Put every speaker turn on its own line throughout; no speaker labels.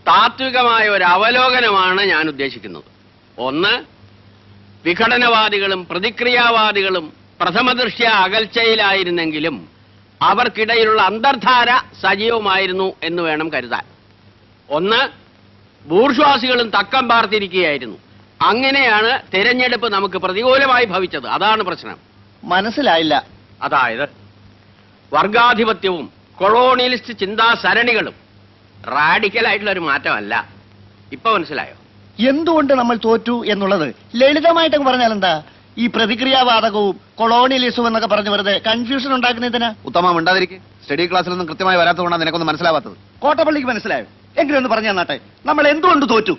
താത്വികമായ ഒരു അവലോകനമാണ് ഞാൻ ഉദ്ദേശിക്കുന്നത്. ഒന്ന്, വിഘടനവാദികളും പ്രതിക്രിയാവാദികളും പ്രഥമദൃഷ്ട്യാ അകൽച്ചയിലായിരുന്നെങ്കിലും അവർക്കിടയിലുള്ള അന്തർധാര സജീവമായിരുന്നു എന്ന് വേണം കരുതാൻ. ഒന്ന്, ബൂർഷ്വാസികളും തക്കം പാർത്തിരിക്കുകയായിരുന്നു. അങ്ങനെയാണ് തെരഞ്ഞെടുപ്പ് നമുക്ക് പ്രതികൂലമായി ഭവിച്ചത്. അതാണ് പ്രശ്നം.
മനസ്സിലായില്ല.
അതായത് വർഗാധിപത്യവും കൊളോണിയലിസ്റ്റ് ചിന്താസരണികളും റാഡിക്കലായിട്ടുള്ള ഒരു മാറ്റമല്ല. ഇപ്പൊ മനസ്സിലായോ
എന്തുകൊണ്ട് നമ്മൾ തോറ്റു എന്നുള്ളത്? ലളിതമായിട്ടൊക്കെ പറഞ്ഞാൽ എന്താ? ഈ പ്രതിക്രിയാവാദകവും കൊളോണിയലിസവും എന്നൊക്കെ പറഞ്ഞ് വെറുതെ കൺഫ്യൂഷൻ ഉണ്ടാക്കുന്നതിന്.
ഉത്തമം ഉണ്ടാതിരിക്കും. സ്റ്റഡി ക്ലാസ്സിലൊന്നും കൃത്യമായി വരാത്തതുകൊണ്ടാണ് നിനക്കൊന്നും മനസ്സിലാവാത്തത്.
കോട്ടപ്പള്ളിക്ക് മനസ്സിലായോ? എങ്കിലും ഒന്ന് പറഞ്ഞു തന്നാട്ടെ, നമ്മൾ എന്തുകൊണ്ട് തോറ്റു?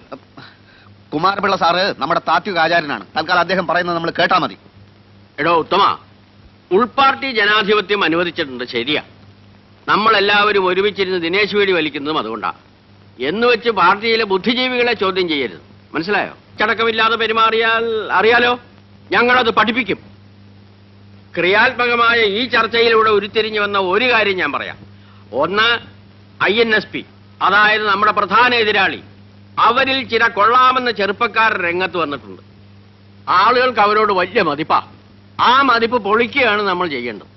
കുമാരപിള്ള സാറ് നമ്മുടെ താത്വിക ആചാര്യനാണ്. തൽക്കാലം അദ്ദേഹം പറയുന്നത് നമ്മൾ കേട്ടാ മതി.
എടോ ഉത്തമ, ഉൾപാർട്ടി ജനാധിപത്യം അനുവദിച്ചിട്ടുണ്ട്, ശരിയാ. നമ്മളെല്ലാവരും ഒരുമിച്ചിരുന്ന് ദിനേശ് വേടി വലിക്കുന്നതും അതുകൊണ്ടാണ്. എന്നുവെച്ച് പാർട്ടിയിലെ ബുദ്ധിജീവികളെ ചോദ്യം ചെയ്യരുത്. മനസ്സിലായോ? ചടക്കമില്ലാതെ പെരുമാറിയാൽ അറിയാലോ, ഞങ്ങളത് പഠിപ്പിക്കും. ക്രിയാത്മകമായ ഈ ചർച്ചയിലൂടെ ഉരുത്തിരിഞ്ഞു വന്ന ഒരു കാര്യം ഞാൻ പറയാം. ഒന്ന്, INSP, അതായത് നമ്മുടെ പ്രധാന എതിരാളി. അവരിൽ ചില കൊള്ളാമെന്ന ചെറുപ്പക്കാർ രംഗത്ത് വന്നിട്ടുണ്ട്. ആളുകൾക്ക് അവരോട് വലിയ മതിപ്പാ. ആ മതിപ്പ് പൊളിക്കുകയാണ് നമ്മൾ ചെയ്യേണ്ടത്.